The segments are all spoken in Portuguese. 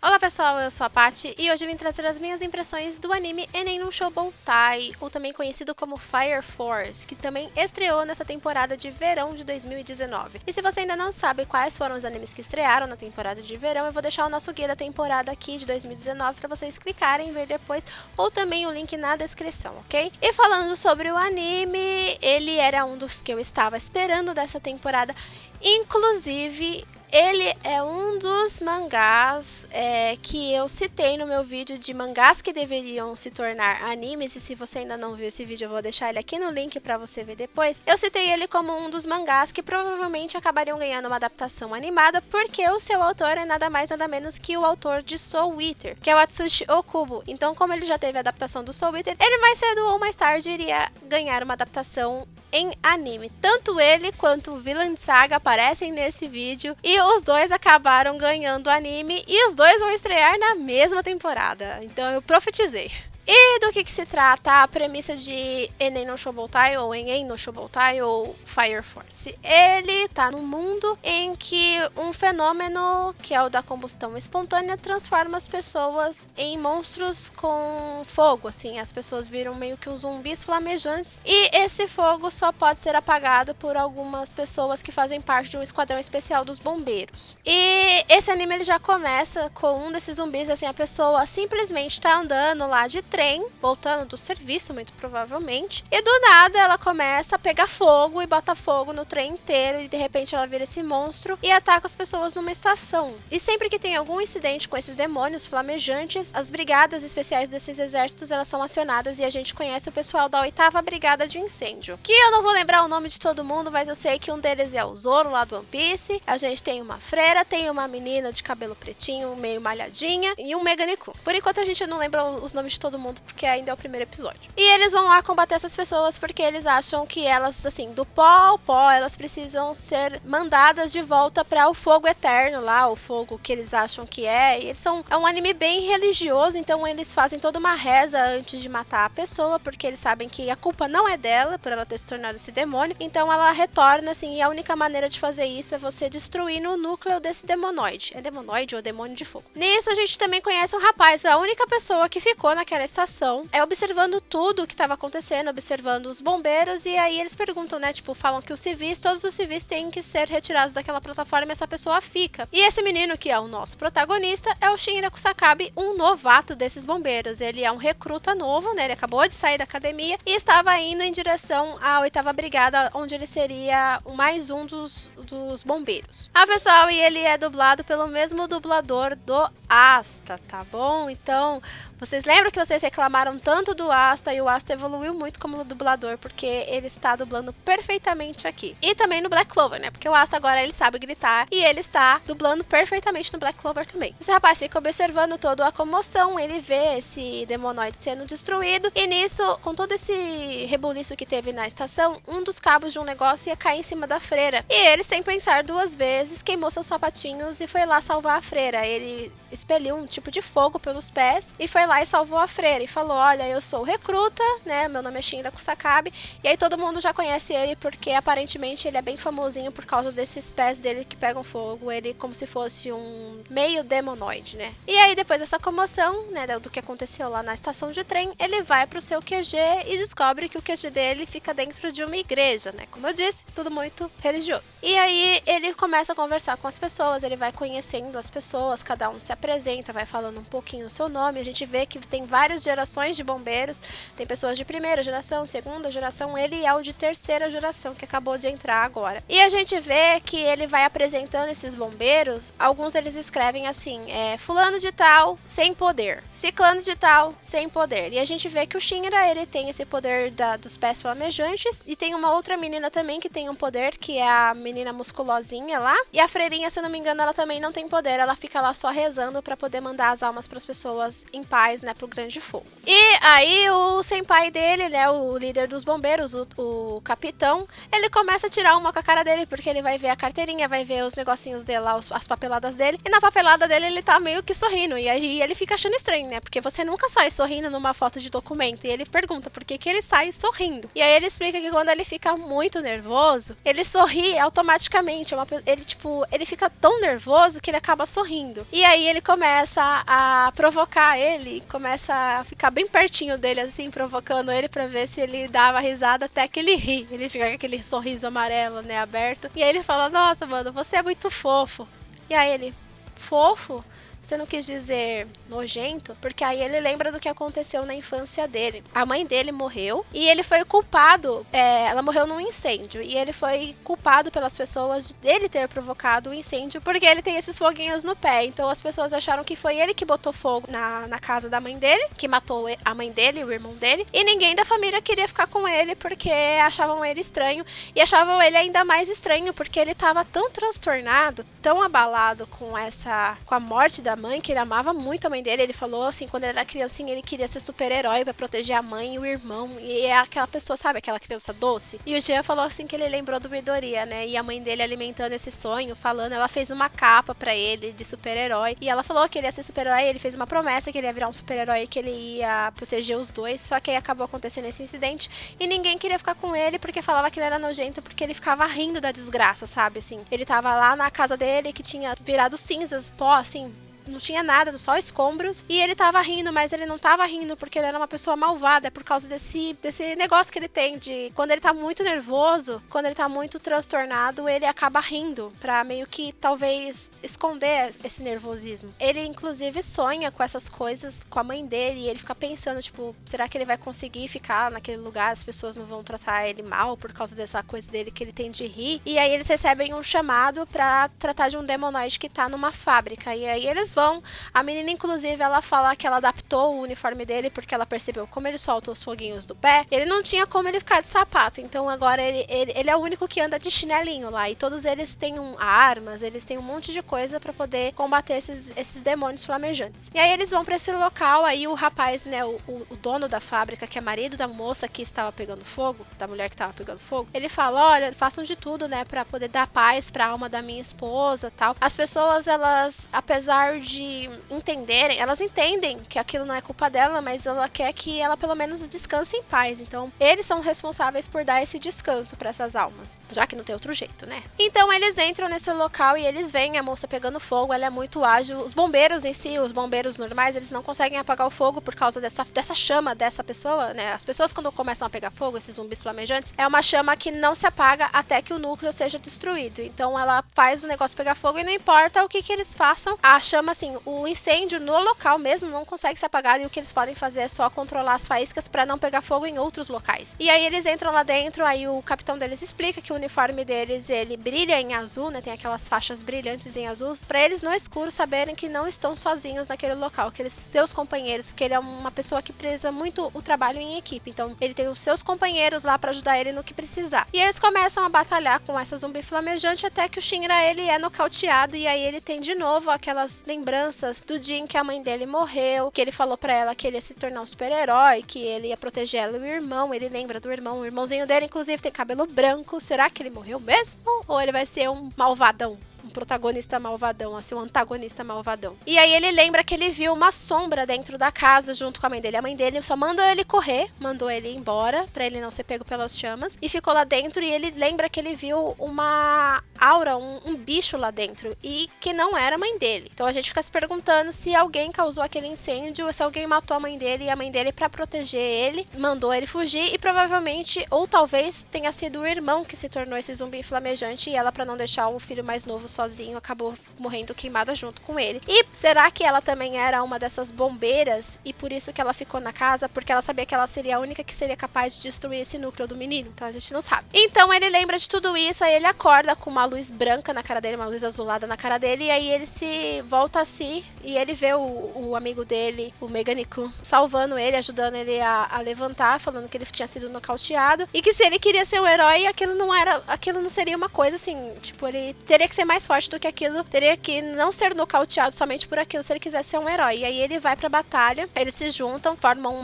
Olá pessoal, eu sou a Paty e hoje eu vim trazer as minhas impressões do anime Enen no Shoubotai, ou também conhecido como Fire Force, que também estreou nessa temporada de verão de 2019. E se você ainda não sabe quais foram os animes que estrearam na temporada de verão, eu vou deixar o nosso guia da temporada aqui de 2019 para vocês clicarem e ver depois, ou também o link na descrição, ok? E falando sobre o anime, ele era um dos que eu estava esperando dessa temporada, inclusive ele é um dos mangás que eu citei no meu vídeo de mangás que deveriam se tornar animes. E se você ainda não viu esse vídeo, eu vou deixar ele aqui no link pra você ver depois. Eu citei ele como um dos mangás que provavelmente acabariam ganhando uma adaptação animada, porque o seu autor é nada mais nada menos que o autor de Soul Eater, que é o Atsushi Okubo. Então, como ele já teve a adaptação do Soul Eater, ele mais cedo ou mais tarde iria ganhar uma adaptação em anime. Tanto ele quanto o Vinland Saga aparecem nesse vídeo e os dois acabaram ganhando anime e os dois vão estrear na mesma temporada. Então eu profetizei. E do que se trata a premissa de Enen no Shoubotai, ou Enen no Shoubotai, ou Fire Force? Ele tá num mundo em que um fenômeno, que é o da combustão espontânea, transforma as pessoas em monstros com fogo, assim. As pessoas viram meio que uns zumbis flamejantes, e esse fogo só pode ser apagado por algumas pessoas que fazem parte de um esquadrão especial dos bombeiros. E esse anime ele já começa com um desses zumbis, assim, a pessoa simplesmente tá andando lá de trem, voltando do serviço, muito provavelmente, e do nada ela começa a pegar fogo e bota fogo no trem inteiro, e de repente ela vira esse monstro e ataca as pessoas numa estação. E sempre que tem algum incidente com esses demônios flamejantes, as brigadas especiais desses exércitos elas são acionadas, e a gente conhece o pessoal da 8ª Brigada de Incêndio, que eu não vou lembrar o nome de todo mundo, mas eu sei que um deles é o Zoro lá do One Piece. A gente tem uma freira, tem uma menina de cabelo pretinho, meio malhadinha, e um Meganiku. Por enquanto a gente não lembra os nomes de todo mundo, porque ainda é o primeiro episódio. E eles vão lá combater essas pessoas porque eles acham que elas, assim, do pó ao pó, elas precisam ser mandadas de volta para o fogo eterno lá, o fogo que eles acham que é. E eles é um anime bem religioso, então eles fazem toda uma reza antes de matar a pessoa, porque eles sabem que a culpa não é dela por ela ter se tornado esse demônio. Então ela retorna, assim, e a única maneira de fazer isso é você destruindo o núcleo desse demonoide. É demonoide ou demônio de fogo? Nisso a gente também conhece um rapaz, a única pessoa que ficou naquela estação, observando tudo o que estava acontecendo, observando os bombeiros, e aí eles perguntam, né, tipo, falam que os civis, todos os civis têm que ser retirados daquela plataforma, e essa pessoa fica. E esse menino, que é o nosso protagonista, é o Shinra Kusakabe, um novato desses bombeiros. Ele é um recruta novo, né, ele acabou de sair da academia e estava indo em direção à 8ª Brigada, onde ele seria mais um dos bombeiros. Pessoal, e ele é dublado pelo mesmo dublador do Asta, tá bom? Então, vocês lembram que vocês reclamaram tanto do Asta, e o Asta evoluiu muito como dublador, porque ele está dublando perfeitamente aqui. E também no Black Clover, né? Porque o Asta agora ele sabe gritar, e ele está dublando perfeitamente no Black Clover também. Esse rapaz fica observando toda a comoção, ele vê esse demonoide sendo destruído, e nisso, com todo esse rebuliço que teve na estação, um dos cabos de um negócio ia cair em cima da freira. E ele, sem pensar duas vezes, queimou seus sapatinhos e foi lá salvar a freira. Ele expeliu um tipo de fogo pelos pés e foi lá e salvou a freira, e falou: olha, eu sou recruta, né, meu nome é Shinra Kusakabe. E aí todo mundo já conhece ele, porque aparentemente ele é bem famosinho por causa desses pés dele que pegam fogo. Ele como se fosse um meio demonoide, né. E aí depois dessa comoção, né, do que aconteceu lá na estação de trem, ele vai pro seu QG e descobre que o QG dele fica dentro de uma igreja, né, como eu disse, tudo muito religioso. E aí ele começa a conversar com as pessoas, ele vai conhecendo as pessoas, cada um se apresenta, vai falando um pouquinho o seu nome. A gente vê que tem várias gerações de bombeiros, tem pessoas de primeira geração, segunda geração, ele é o de terceira geração que acabou de entrar agora. E a gente vê que ele vai apresentando esses bombeiros, alguns eles escrevem assim, fulano de tal, sem poder, ciclano de tal, sem poder. E a gente vê que o Shinra, ele tem esse poder dos pés flamejantes, e tem uma outra menina também que tem um poder, que é a menina musculosinha lá, e a freirinha, se eu não me engano, ela também não tem poder, ela fica lá só rezando pra poder mandar as almas pras pessoas em paz, né, pro grande fogo. E aí o senpai dele, né, o líder dos bombeiros, o capitão, ele começa a tirar uma com a cara dele, porque ele vai ver a carteirinha, vai ver os negocinhos dele lá, as papeladas dele, e na papelada dele ele tá meio que sorrindo, e aí ele fica achando estranho, né, porque você nunca sai sorrindo numa foto de documento, e ele pergunta por que ele sai sorrindo. E aí ele explica que quando ele fica muito nervoso, ele sorri automaticamente automaticamente. Ele fica tão nervoso que ele acaba sorrindo. E aí ele começa a provocar ele, começa a ficar bem pertinho dele, assim, provocando ele pra ver se ele dava risada até que ele ri. Ele fica com aquele sorriso amarelo, né, aberto. E aí ele fala, nossa, mano, você é muito fofo. E aí ele, fofo? Você não quis dizer nojento? Porque aí ele lembra do que aconteceu na infância dele. A mãe dele morreu e ele foi culpado. Ela morreu num incêndio. E ele foi culpado pelas pessoas dele ter provocado o incêndio porque ele tem esses foguinhos no pé. Então as pessoas acharam que foi ele que botou fogo na casa da mãe dele, que matou a mãe dele e o irmão dele. E ninguém da família queria ficar com ele porque achavam ele estranho. E achavam ele ainda mais estranho porque ele tava tão transtornado, tão abalado com a morte da mãe, que ele amava muito a mãe dele. Ele falou assim, quando ele era criancinha, ele queria ser super-herói pra proteger a mãe e o irmão. E é aquela pessoa, sabe, aquela criança doce. E o Jean falou assim que ele lembrou do Midoriya, né? E a mãe dele alimentando esse sonho, falando, ela fez uma capa pra ele de super-herói. E ela falou que ele ia ser super-herói, ele fez uma promessa que ele ia virar um super-herói, que ele ia proteger os dois. Só que aí acabou acontecendo esse incidente e ninguém queria ficar com ele porque falava que ele era nojento, porque ele ficava rindo da desgraça, sabe, assim. Ele tava lá na casa dele, que tinha virado cinzas, pó, assim, não tinha nada, só escombros, e ele tava rindo, mas ele não tava rindo porque ele era uma pessoa malvada, é por causa desse negócio que ele tem de, quando ele tá muito nervoso, quando ele tá muito transtornado, ele acaba rindo, pra meio que, talvez, esconder esse nervosismo. Ele, inclusive, sonha com essas coisas, com a mãe dele, e ele fica pensando, tipo, será que ele vai conseguir ficar naquele lugar, as pessoas não vão tratar ele mal por causa dessa coisa dele que ele tem de rir, e aí eles recebem um chamado pra tratar de um demonoide que tá numa fábrica, e aí eles vão. A menina, inclusive, ela fala que ela adaptou o uniforme dele porque ela percebeu como ele solta os foguinhos do pé, ele não tinha como ele ficar de sapato, então agora ele é o único que anda de chinelinho lá, e todos eles têm armas, eles têm um monte de coisa pra poder combater esses demônios flamejantes. E aí eles vão pra esse local, aí o rapaz, né, o dono da fábrica, que é marido da moça que estava pegando fogo, da mulher que estava pegando fogo, ele fala, olha, façam de tudo, né, pra poder dar paz pra alma da minha esposa, tal. As pessoas, elas, apesar de entenderem, elas entendem que aquilo não é culpa dela, mas ela quer que ela pelo menos descanse em paz. Então, eles são responsáveis por dar esse descanso para essas almas, já que não tem outro jeito, né? Então, eles entram nesse local e eles veem a moça pegando fogo, ela é muito ágil. Os bombeiros em si, os bombeiros normais, eles não conseguem apagar o fogo por causa dessa chama dessa pessoa, né? As pessoas, quando começam a pegar fogo, esses zumbis flamejantes, é uma chama que não se apaga até que o núcleo seja destruído. Então, ela faz o negócio pegar fogo e não importa o que eles façam, a chama, assim, o incêndio no local mesmo não consegue ser apagado, e o que eles podem fazer é só controlar as faíscas para não pegar fogo em outros locais. E aí eles entram lá dentro, aí o capitão deles explica que o uniforme deles, ele brilha em azul, né, tem aquelas faixas brilhantes em azul, para eles no escuro saberem que não estão sozinhos naquele local, que eles, seus companheiros, que ele é uma pessoa que preza muito o trabalho em equipe, então ele tem os seus companheiros lá para ajudar ele no que precisar. E eles começam a batalhar com essa zumbi flamejante até que o Shinra, ele é nocauteado, e aí ele tem de novo aquelas lembranças do dia em que a mãe dele morreu, que ele falou pra ela que ele ia se tornar um super-herói, que ele ia proteger ela e o irmão. Ele lembra do irmão, o irmãozinho dele, inclusive, tem cabelo branco. Será que ele morreu mesmo? Ou ele vai ser um malvadão? Um protagonista malvadão, assim, um antagonista malvadão. E aí ele lembra que ele viu uma sombra dentro da casa junto com a mãe dele. A mãe dele só mandou ele correr, mandou ele ir embora pra ele não ser pego pelas chamas, e ficou lá dentro. E ele lembra que ele viu uma aura, um bicho lá dentro, e que não era a mãe dele. Então a gente fica se perguntando se alguém causou aquele incêndio, ou se alguém matou a mãe dele, e a mãe dele, pra proteger ele, mandou ele fugir, e provavelmente, ou talvez tenha sido o irmão que se tornou esse zumbi flamejante, e ela, pra não deixar o filho mais novo sozinho, acabou morrendo queimada junto com ele. E será que ela também era uma dessas bombeiras, e por isso que ela ficou na casa, porque ela sabia que ela seria a única que seria capaz de destruir esse núcleo do menino? Então a gente não sabe. Então ele lembra de tudo isso, aí ele acorda com uma luz branca na cara dele, uma luz azulada na cara dele, e aí ele se volta a si, e ele vê o amigo dele, o Meganiku, salvando ele, ajudando ele a levantar, falando que ele tinha sido nocauteado, e que se ele queria ser um herói, aquilo não seria uma coisa assim, tipo, ele teria que ser mais mais forte do que aquilo, teria que não ser nocauteado somente por aquilo se ele quisesse ser um herói. E aí ele vai pra batalha, eles se juntam, formam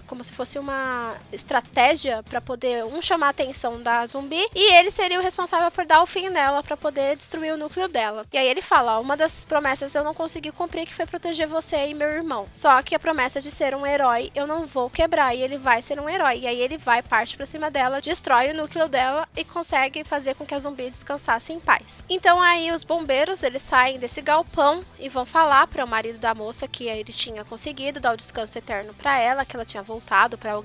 como se fosse uma estratégia pra poder chamar a atenção da zumbi, e ele seria o responsável por dar o fim nela, pra poder destruir o núcleo dela. E aí ele fala, ó, uma das promessas eu não consegui cumprir, que foi proteger você e meu irmão. Só que a promessa de ser um herói eu não vou quebrar, e ele vai ser um herói. E aí ele vai, parte pra cima dela, destrói o núcleo dela e consegue fazer com que a zumbi descansasse em paz. Então aí os bombeiros, eles saem desse galpão e vão falar para o marido da moça que ele tinha conseguido dar o descanso eterno para ela, que ela tinha voltado para a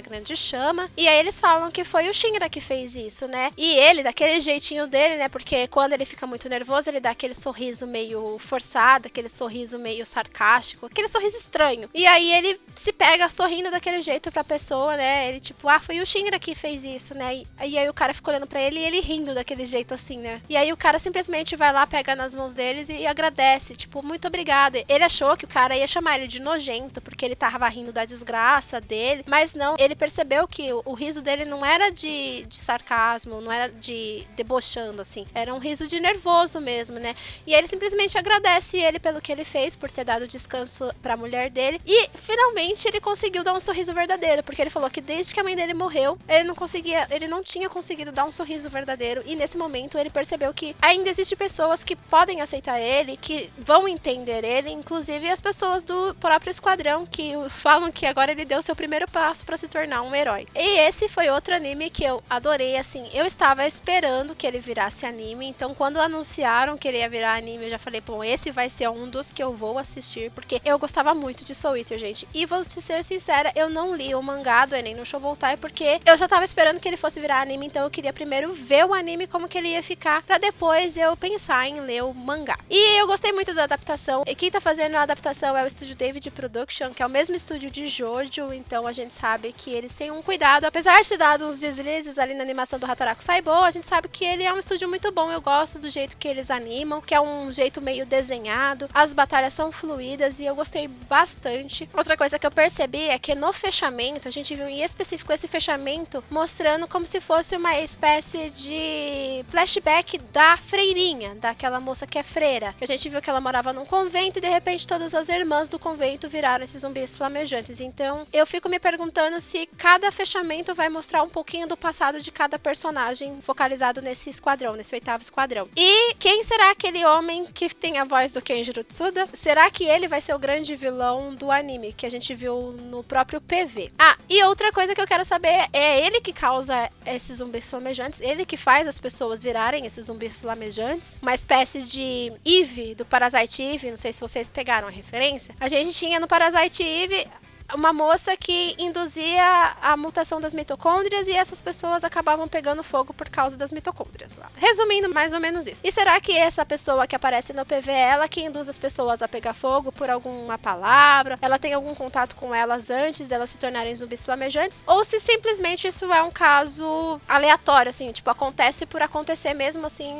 grande chama. E aí eles falam que foi o Shinra que fez isso, né? E ele, daquele jeitinho dele, né? Porque quando ele fica muito nervoso, ele dá aquele sorriso meio forçado, aquele sorriso meio sarcástico, aquele sorriso estranho. E aí ele se pega sorrindo daquele jeito pra pessoa, né? Ele tipo, foi o Shinra que fez isso, né? E aí o cara fica olhando pra ele e ele rindo daquele jeito assim, né? E aí o cara simplesmente vai lá, pega nas mãos deles e agradece, tipo, muito obrigada. Ele achou que o cara ia chamar ele de nojento, porque ele tava rindo da desgraça dele, mas não, ele percebeu que o riso dele não era de sarcasmo, não era de debochando, assim, era um riso de nervoso mesmo, né? E aí ele simplesmente agradece ele pelo que ele fez, por ter dado descanso pra mulher dele, e finalmente ele conseguiu dar um sorriso verdadeiro, porque ele falou que desde que a mãe dele morreu, ele não tinha conseguido dar um sorriso verdadeiro, e nesse momento ele percebeu que ainda existem pessoas que podem aceitar ele, que vão entender ele, inclusive as pessoas do próprio esquadrão, que falam que agora ele deu seu primeiro passo pra se tornar um herói. E esse foi outro anime que eu adorei, assim, eu estava esperando que ele virasse anime, então quando anunciaram que ele ia virar anime, eu já falei, bom, esse vai ser um dos que eu vou assistir, porque eu gostava muito de Soul Eater, gente, e vou te ser sincera, eu não li o mangá do Enen no Shouboutai, porque eu já tava esperando que ele fosse virar anime, então eu queria primeiro ver o anime, como que ele ia ficar, pra depois eu pensar em ler o mangá. E eu gostei muito da adaptação, e quem tá fazendo a adaptação é o estúdio David Production, que é o mesmo estúdio de Jojo, então a gente sabe que eles têm um cuidado, apesar de ter dado uns deslizes ali na animação do Hataraku Saibou, a gente sabe que ele é um estúdio muito bom, eu gosto do jeito que eles animam, que é um jeito meio desenhado, as batalhas são fluídas e eu gostei bastante. Outra coisa que eu percebi é que no fechamento, a gente viu em específico esse fechamento mostrando como se fosse uma espécie de flashback da freirinha, daquela moça que é freira. A gente viu que ela morava num convento e de repente todas as irmãs do convento viraram esses zumbis flamejantes. Então eu fico me perguntando se cada fechamento vai mostrar um pouquinho do passado de cada personagem focalizado nesse esquadrão, nesse 8º esquadrão. E quem será aquele homem que tem a voz do Kenjiro Tsuda? Será que ele vai ser o grande vilão do anime, que a gente viu no próprio PV? E outra coisa que eu quero saber é ele que causa esses zumbis flamejantes, ele que faz as pessoas virarem esses zumbis flamejantes, uma espécie de Eve do Parasite Eve, não sei se vocês pegaram a referência. A gente tinha no Parasite Eve uma moça que induzia a mutação das mitocôndrias e essas pessoas acabavam pegando fogo por causa das mitocôndrias. Resumindo, mais ou menos isso. E será que essa pessoa que aparece no PV é ela que induz as pessoas a pegar fogo por alguma palavra? Ela tem algum contato com elas antes delas se tornarem zumbis flamejantes? Ou se simplesmente isso é um caso aleatório, assim, tipo, acontece por acontecer mesmo, assim,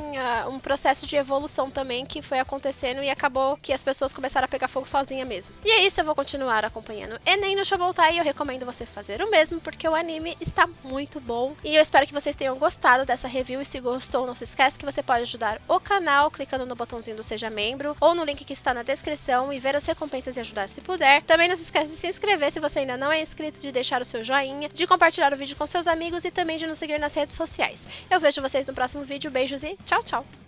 um processo de evolução também que foi acontecendo e acabou que as pessoas começaram a pegar fogo sozinha mesmo. E é isso, eu vou continuar acompanhando Enen no Shouboutai e eu recomendo você fazer o mesmo, porque o anime está muito bom. E eu espero que vocês tenham gostado dessa review, e se gostou, não se esquece que você pode ajudar o canal clicando no botãozinho do Seja Membro, ou no link que está na descrição, e ver as recompensas e ajudar se puder. Também não se esquece de se inscrever se você ainda não é inscrito, de deixar o seu joinha, de compartilhar o vídeo com seus amigos e também de nos seguir nas redes sociais. Eu vejo vocês no próximo vídeo, beijos e tchau, tchau!